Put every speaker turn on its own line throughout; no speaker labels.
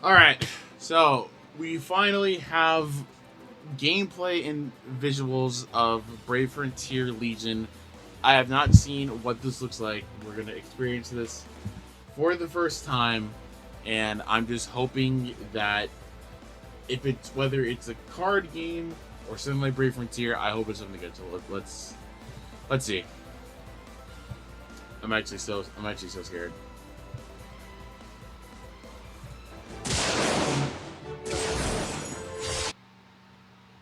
Alright, so we finally have gameplay and visuals of Brave Frontier Legion. I have not seen what this looks like. We're going to experience this for the first time, and I'm just hoping that if it's whether it's a card game or something like Brave Frontier, I hope it's something good. So let's see. I'm actually so scared.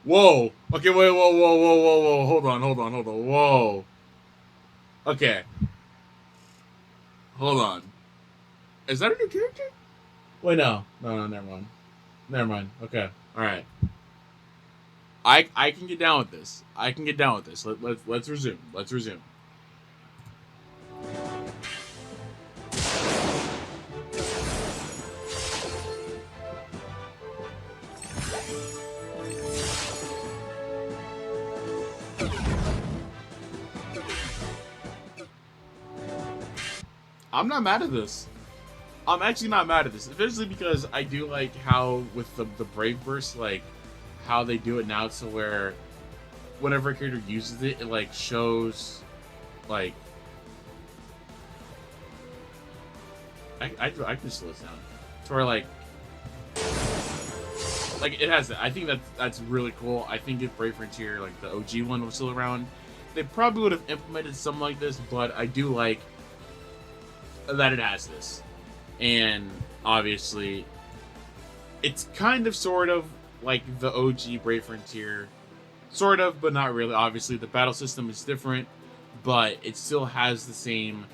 Whoa. Okay, wait, whoa. Hold on. Whoa. Okay. Hold on. Is that a new character? Wait, no. No, never mind. Okay. Alright. I can get down with this. Let's resume. I'm not mad at this. I'm actually not mad at this, especially because I do like how with the Brave Burst, like how they do it now, to where whenever a character uses it, it like shows like I can slow this down to where like it has that. I think that's really cool. I think if Brave Frontier, like the OG one, was still around, they probably would have implemented something like this. But I do like that it has this, and obviously, it's kind of sort of like the OG Brave Frontier, sort of, but not really. Obviously, the battle system is different, but it still has the same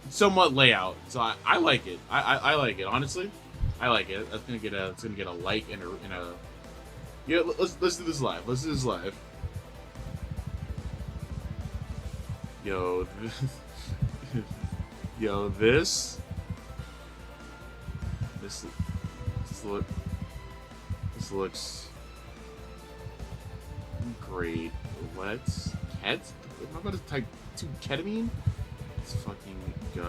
somewhat layout. So I like it. I like it, honestly. I like it. It's gonna get a like and a yeah. Let's do this live. Yo, yo, this look this looks great. Let's am I about to type to ketamine? Let's fucking go.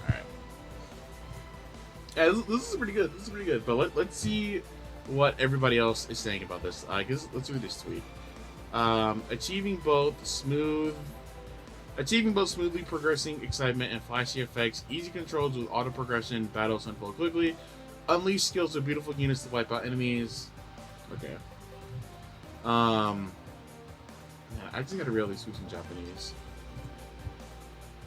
Alright. Yeah, this is pretty good. But let's see what everybody else is saying about this. I guess let's read this tweet. Achieving both smoothly progressing excitement and flashy effects, easy controls with auto progression, battles unfold quickly, unleash skills with beautiful units to wipe out enemies. Okay. Yeah, I just gotta really switch in Japanese.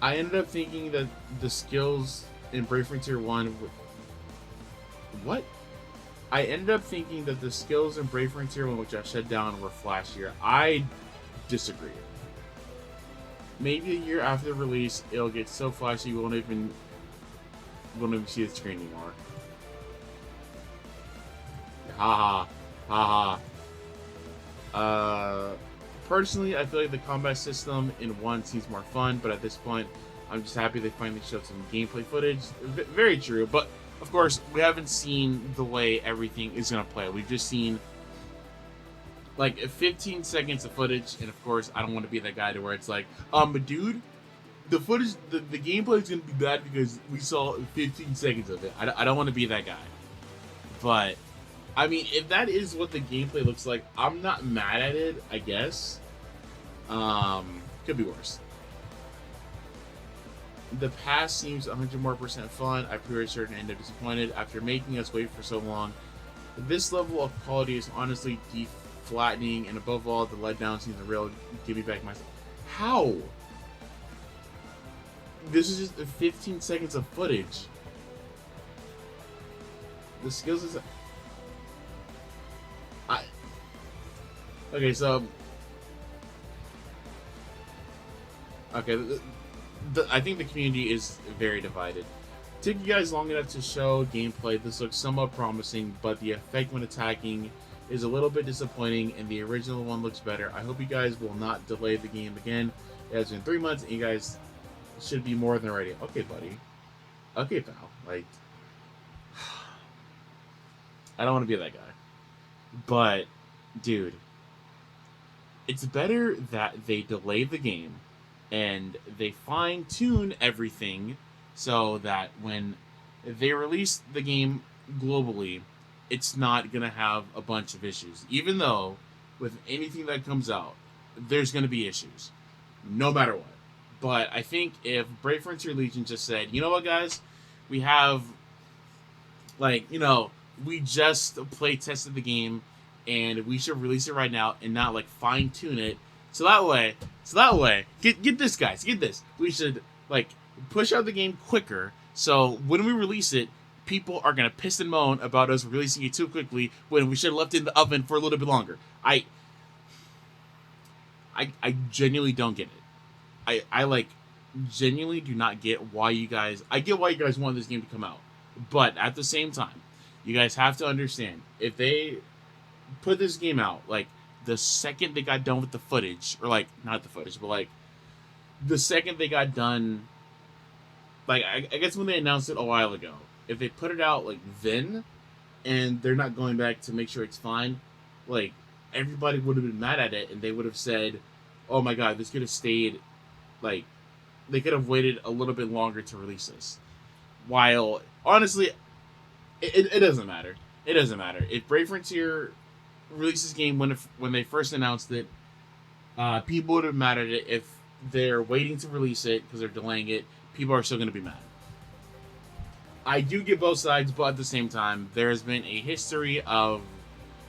I ended up thinking that the skills in Brave Frontier 1 were... What? I ended up thinking that the skills in Brave Frontier 1, which I shut down, were flashier. I disagree. Maybe a year after the release, it'll get so flashy you won't even see the screen anymore. Haha. Personally, I feel like the combat system in 1 seems more fun, but at this point, I'm just happy they finally showed some gameplay footage. Very true, but of course, we haven't seen the way everything is going to play. We've just seen like 15 seconds of footage, and of course, I don't want to be that guy to where it's like, dude, the footage, the gameplay is going to be bad because we saw 15 seconds of it. I don't want to be that guy. But, I mean, if that is what the gameplay looks like, I'm not mad at it, I guess. Could be worse. The past seems 100% more fun. I pre-ordered certain and ended up disappointed after making us wait for so long. This level of quality is honestly flattening, and above all, the letdown seems a real give me back my... How? This is just 15 seconds of footage. The skills is... Okay, so... Okay, I think the community is very divided. It took you guys long enough to show gameplay. This looks somewhat promising, but the effect when attacking is a little bit disappointing, and the original one looks better. I hope you guys will not delay the game again. It has been 3 months, and you guys should be more than ready. Okay, buddy. Okay, pal. Like, I don't want to be that guy. But, dude, it's better that they delay the game and they fine-tune everything so that when if they release the game globally, it's not gonna have a bunch of issues. Even though with anything that comes out, there's gonna be issues, no matter what. But I think if Brave Frontier Legion just said, you know what, guys, we have like, we just play tested the game and we should release it right now and not like fine tune it. So that way, get this, guys, get this. We should like push out the game quicker. So when we release it, people are gonna piss and moan about us releasing it too quickly when we should have left it in the oven for a little bit longer. I genuinely don't get it. I like genuinely do not get why you guys. I get why you guys want this game to come out, but at the same time, you guys have to understand if they put this game out like the second they got done with the footage, or like not the footage, but like the second they got done, like I guess when they announced it a while ago, if they put it out like then, and they're not going back to make sure it's fine, like everybody would have been mad at it, and they would have said, "Oh my god, this could have stayed." Like they could have waited a little bit longer to release this. While honestly, it doesn't matter. It doesn't matter if Brave Frontier released this game when they first announced it. People would have mad at it. If they're waiting to release it because they're delaying it, people are still going to be mad. I do get both sides, but at the same time, there has been a history of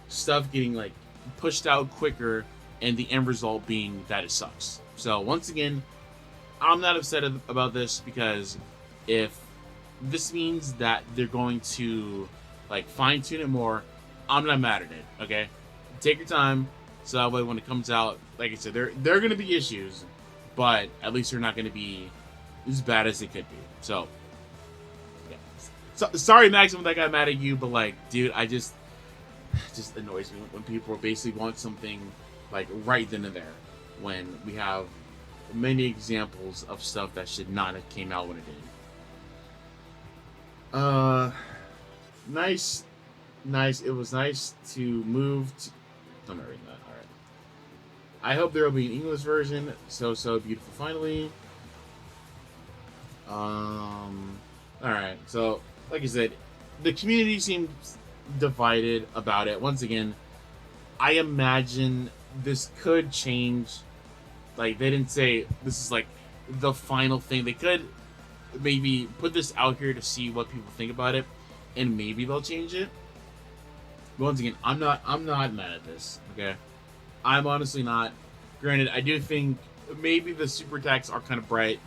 stuff getting like pushed out quicker, and the end result being that it sucks. So once again, I'm not upset about this, because if this means that they're going to like fine tune it more, I'm not mad at it. Okay, take your time, so that way when it comes out, like I said, there are going to be issues, but at least they're not going to be as bad as they could be. So yeah, so sorry Maximum that I got mad at you, but like, dude, it just annoys me when people basically want something like right then and there, when we have many examples of stuff that should not have came out when it did. Nice. It was nice to move to... I'm not reading that. Alright. I hope there will be an English version. So beautiful finally. Alright, so like I said, the community seems divided about it. Once again, I imagine this could change. Like, they didn't say this is like the final thing. They could maybe put this out here to see what people think about it, and maybe they'll change it. But once again, I'm not mad at this. Okay, I'm honestly not. Granted, I do think maybe the super attacks are kind of bright,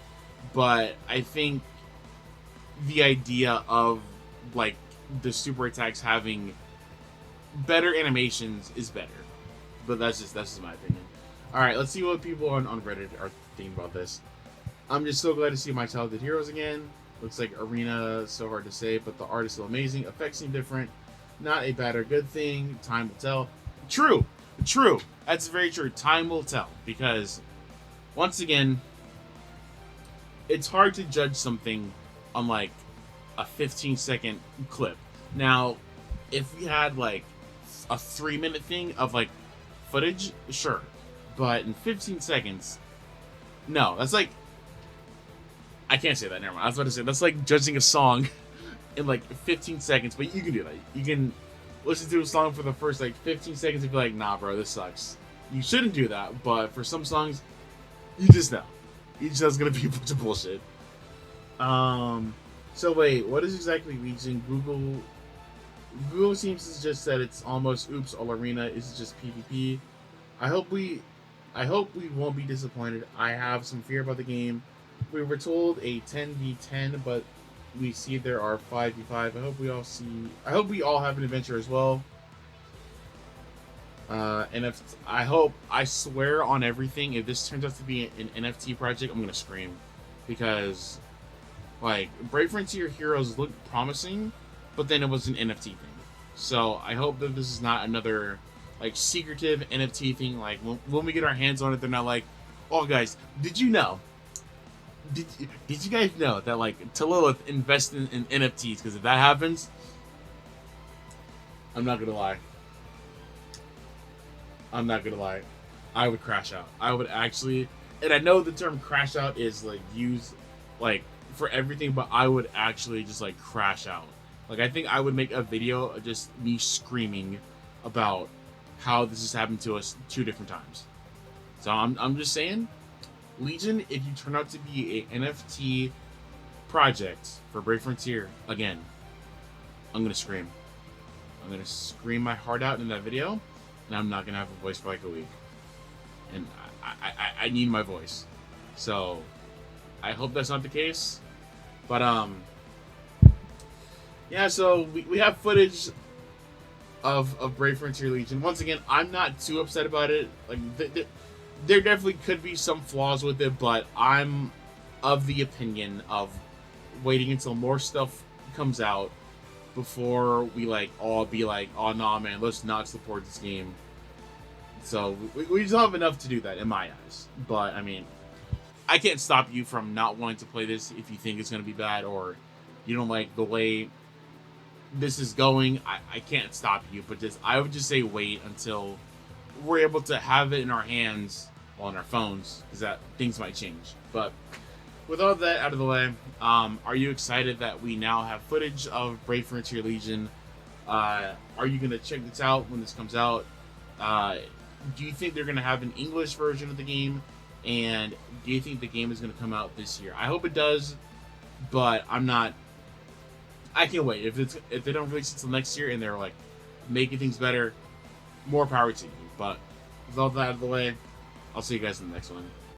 but I think the idea of like the super attacks having better animations is better. But that's just my opinion. Alright, let's see what people on Reddit are thinking about this. I'm just so glad to see my childhood heroes again. Looks like Arena, so hard to say, but the art is still amazing. Effects seem different. Not a bad or good thing. Time will tell. True. That's very true. Time will tell. Because, once again, it's hard to judge something on like a 15-second clip. Now, if we had like a 3-minute thing of like footage, sure. But in 15 seconds, no. That's like, I can't say that. Never mind. I was about to say that's like judging a song in like 15 seconds. But you can do that. You can listen to a song for the first like 15 seconds and be like, nah, bro, this sucks. You shouldn't do that. But for some songs, you just know. It's just gonna be a bunch of bullshit. So wait, what is exactly Legion? Google seems to just said it's almost oops all arena. Is it just PvP? I hope we won't be disappointed. I have some fear about the game. We were told a 10v10, but we see there are 5v5. I hope we all have an adventure as well. And if I swear on everything, if this turns out to be an NFT project, I'm gonna scream, because like Brave Frontier Heroes looked promising, but then it was an NFT thing. So I hope that this is not another like secretive NFT thing. Like when we get our hands on it, they're not like, oh guys, did you know? Did you guys know that like Talilith invested in NFTs? Because if that happens, I'm not gonna lie. I would crash out. I would actually, and I know the term crash out is like used like for everything, but I would actually just like crash out. Like I think I would make a video of just me screaming about how this has happened to us 2 different times. So I'm just saying, Legion, if you turn out to be a NFT project for Brave Frontier again, I'm gonna scream. I'm gonna scream my heart out in that video, and I'm not gonna have a voice for like a week. And I need my voice. So I hope that's not the case. But yeah, so we have footage of Brave Frontier Legion. Once again, I'm not too upset about it. Like there definitely could be some flaws with it, but I'm of the opinion of waiting until more stuff comes out before we like all be like, oh nah man, let's not support this game. So we just don't have enough to do that in my eyes. But I mean, I can't stop you from not wanting to play this if you think it's going to be bad or you don't like the way this is going. I can't stop you, but just I would just say wait until we're able to have it in our hands, well, on our phones, because that things might change. But with all that out of the way, are you excited that we now have footage of Brave Frontier Legion? Are you going to check this out when this comes out? Do you think they're going to have an English version of the game? And do you think the game is going to come out this year? I hope it does, but I can't wait. If they don't release it until next year and they're like making things better, more power to you. But with all that out of the way, I'll see you guys in the next one.